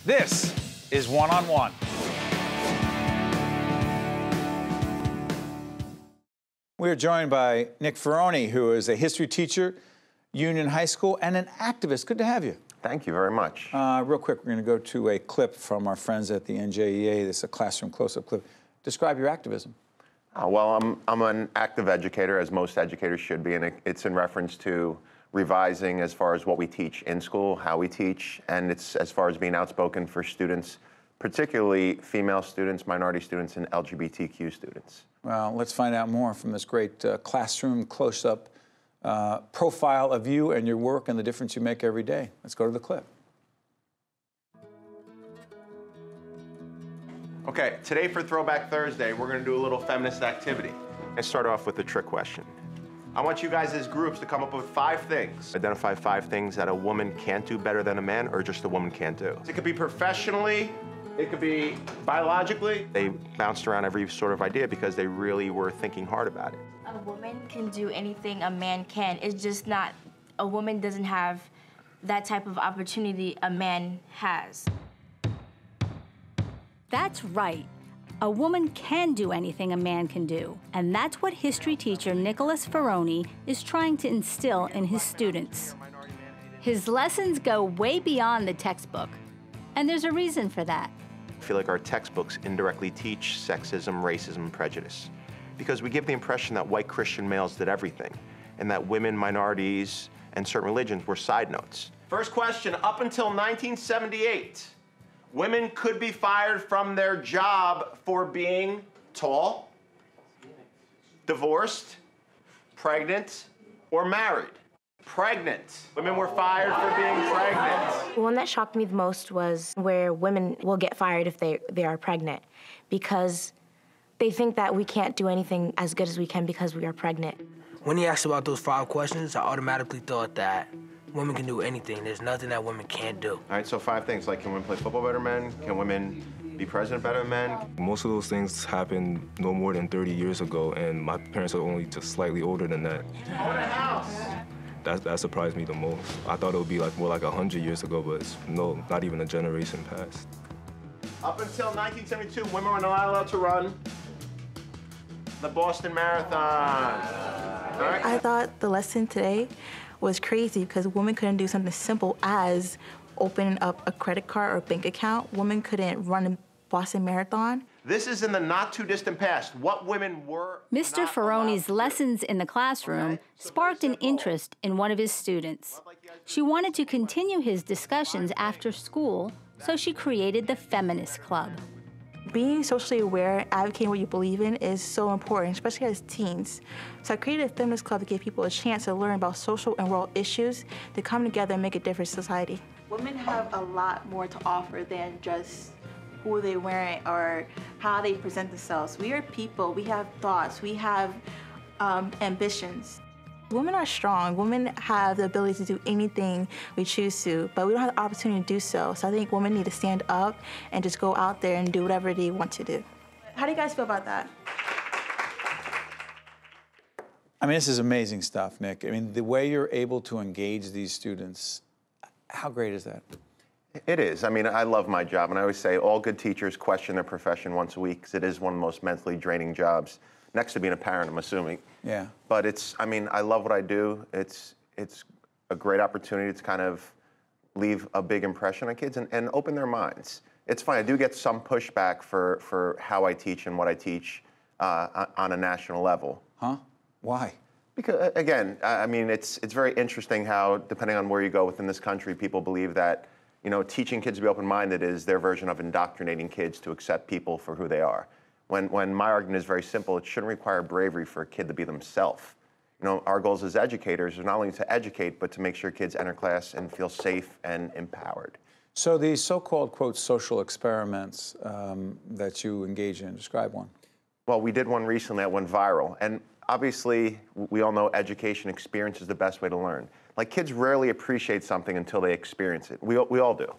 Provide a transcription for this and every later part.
This is One on One. We are joined by Nick Ferroni, who is a history teacher, Union High School, and an activist. Good to have you. Thank you very much. Real quick, we're going to go to a clip from our friends at the NJEA. This is a classroom close-up clip. Describe your activism. Well, I'm an active educator, as most educators should be, and it's in reference to revising as far as what we teach in school, how we teach, and it's as far as being outspoken for students, particularly female students, minority students, and LGBTQ students. Well, let's find out more from this great classroom close-up profile of you and your work and the difference you make every day. Let's go to the clip. Okay, today for Throwback Thursday, we're going to do a little feminist activity. I start off with a trick question. I want you guys as groups to come up with 5 things. Identify 5 things that a woman can't do better than a man, or just a woman can't do. It could be professionally, it could be biologically. They bounced around every sort of idea because they really were thinking hard about it. A woman can do anything a man can. It's just not, a woman doesn't have that type of opportunity a man has. That's right. A woman can do anything a man can do, and that's what history teacher Nicholas Ferroni is trying to instill in his students. His lessons go way beyond the textbook, and there's a reason for that. I feel like our textbooks indirectly teach sexism, racism, and prejudice, because we give the impression that white Christian males did everything, and that women, minorities, and certain religions were side notes. First question, up until 1978, women could be fired from their job for being tall, divorced, pregnant, or married. Pregnant. Women were fired for being pregnant. The one that shocked me the most was where women will get fired if they are pregnant, because they think that we can't do anything as good as we can because we are pregnant. When he asked about those 5 questions, I automatically thought that women can do anything. There's nothing that women can't do. All right, so 5 things, like can women play football better than men? Can women be president better than men? Most of those things happened no more than 30 years ago, and my parents are only just slightly older than that. Own a house. That surprised me the most. I thought it would be like more like 100 years ago, but no, not even a generation passed. Up until 1972, women were not allowed to run the Boston Marathon. All right? I thought the lesson today was crazy because women couldn't do something simple as opening up a credit card or bank account. Women couldn't run a Boston Marathon. This is in the not too distant past. What women were Mr. Ferroni's lessons in the classroom sparked an interest in one of his students. She wanted to continue his discussions after school, so she created the Feminist Club. Being socially aware, advocating what you believe in is so important, especially as teens. So I created a feminist club to give people a chance to learn about social and world issues, to come together and make a difference in society. Women have a lot more to offer than just who they're wearing or how they present themselves. We are people, we have thoughts, we have ambitions. Women are strong. Women have the ability to do anything we choose to, but we don't have the opportunity to do so. So I think women need to stand up and just go out there and do whatever they want to do. How do you guys feel about that? I mean, this is amazing stuff, Nick. I mean, the way you're able to engage these students, how great is that? It is. I mean, I love my job, and I always say all good teachers question their profession once a week because it is one of the most mentally draining jobs, next to being a parent, I'm assuming. Yeah. But it's, I mean, I love what I do. It's a great opportunity to kind of leave a big impression on kids and open their minds. It's funny, I do get some pushback for how I teach and what I teach on a national level. Huh? Why? Because, again, I mean, it's very interesting how, depending on where you go within this country, people believe that, you know, teaching kids to be open-minded is their version of indoctrinating kids to accept people for who they are. When my argument is very simple, it shouldn't require bravery for a kid to be themselves. You know, our goals as educators are not only to educate, but to make sure kids enter class and feel safe and empowered. So these so-called, quote, social experiments that you engage in, describe one. Well, we did one recently that went viral. And obviously, we all know education experience is the best way to learn. Like, kids rarely appreciate something until they experience it. We all do.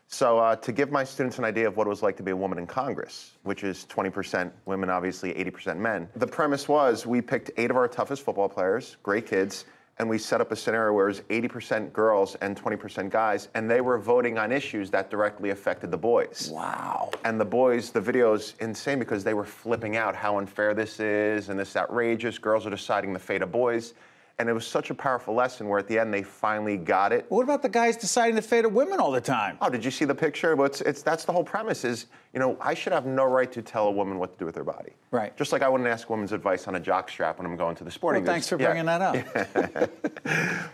So to give my students an idea of what it was like to be a woman in Congress, which is 20% women, obviously 80% men, the premise was we picked 8 of our toughest football players, great kids, and we set up a scenario where it was 80% girls and 20% guys, and they were voting on issues that directly affected the boys. Wow. And the boys, the video's insane because they were flipping out how unfair this is and this is outrageous. Girls are deciding the fate of boys. And it was such a powerful lesson where at the end they finally got it. What about the guys deciding the fate of women all the time? Oh, did you see the picture? Well, that's the whole premise is, you know, I should have no right to tell a woman what to do with her body. Right. Just like I wouldn't ask women's advice on a jock strap when I'm going to the sporting Well, thanks goods. for bringing that up.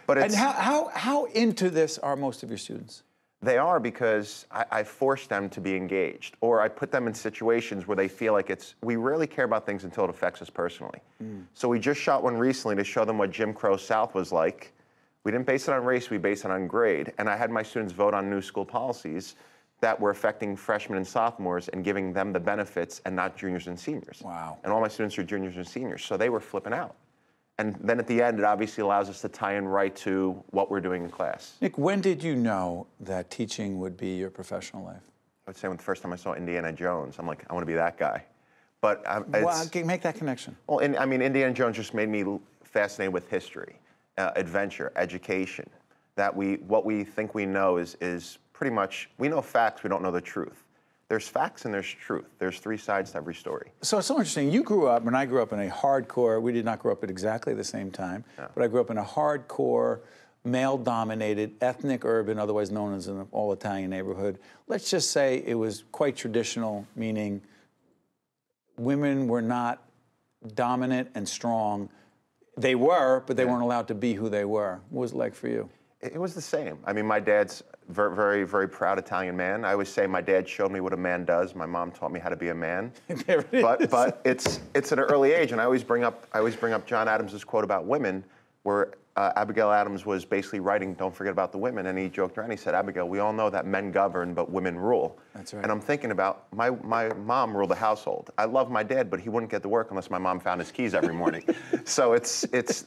But it's, And how into this are most of your students? They are because I force them to be engaged, or I put them in situations where they feel like we rarely care about things until it affects us personally. So we just shot one recently to show them what Jim Crow South was like. We didn't base it on race, we based it on grade. And I had my students vote on new school policies that were affecting freshmen and sophomores and giving them the benefits and not juniors and seniors. Wow. And all my students are juniors and seniors, so they were flipping out. And then at the end, it obviously allows us to tie in right to what we're doing in class. Nick, when did you know that teaching would be your professional life? I would say when the first time I saw Indiana Jones, I'm like, I want to be that guy. But Well, make that connection. Well, I mean, Indiana Jones just made me fascinated with history, adventure, education. That what we think we know is pretty much, we know facts, we don't know the truth. There's facts and there's truth. There's three sides to every story. So it's so interesting. You grew up, and I grew up in a hardcore, we did not grow up at exactly the same time, but I grew up in a hardcore, male-dominated, ethnic urban, otherwise known as an all-Italian neighborhood. Let's just say it was quite traditional, meaning women were not dominant and strong. They were, but they weren't allowed to be who they were. What was it like for you? It was the same. I mean, my dad's very, very, very proud Italian man. I always say my dad showed me what a man does. My mom taught me how to be a man. There it is. But it's at an early age, and I always bring up John Adams' quote about women, where Abigail Adams was basically writing, "Don't forget about the women," and he joked around. He said, "Abigail, we all know that men govern, but women rule." That's right. And I'm thinking about my mom ruled the household. I love my dad, but he wouldn't get to work unless my mom found his keys every morning. So it's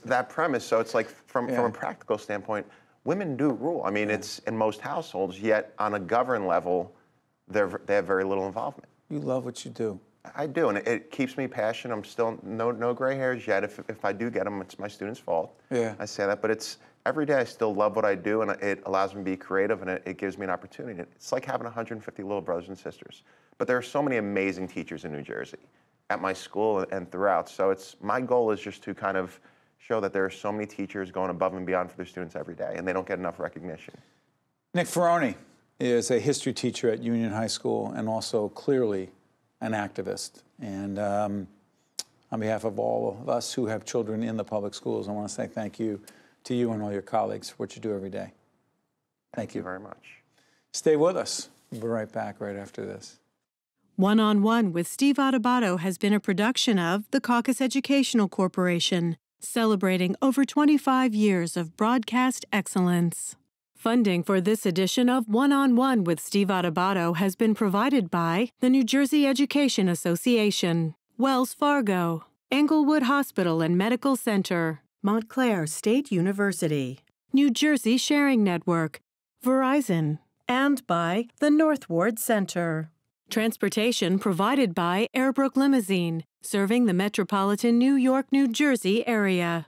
that premise. So it's like from a practical standpoint, women do rule. I mean, it's in most households, yet on a governed level, they have very little involvement. You love what you do. I do, and it keeps me passionate. I'm still no gray hairs yet. If I do get them, it's my students' fault. Yeah. I say that, but it's every day I still love what I do, and it allows me to be creative, and it gives me an opportunity. It's like having 150 little brothers and sisters. But there are so many amazing teachers in New Jersey, at my school and throughout. So my goal is just to kind of show that there are so many teachers going above and beyond for their students every day, and they don't get enough recognition. Nick Ferroni is a history teacher at Union High School and also clearly an activist. And on behalf of all of us who have children in the public schools, I want to say thank you to you and all your colleagues for what you do every day. Thank you very much. Stay with us. We'll be right back right after this. One-on-One with Steve Adubato has been a production of the Caucus Educational Corporation, celebrating over 25 years of broadcast excellence. Funding for this edition of One-on-One with Steve Adubato has been provided by the New Jersey Education Association, Wells Fargo, Englewood Hospital and Medical Center, Montclair State University, New Jersey Sharing Network, Verizon, and by the North Ward Center. Transportation provided by Airbrook Limousine, serving the metropolitan New York, New Jersey area.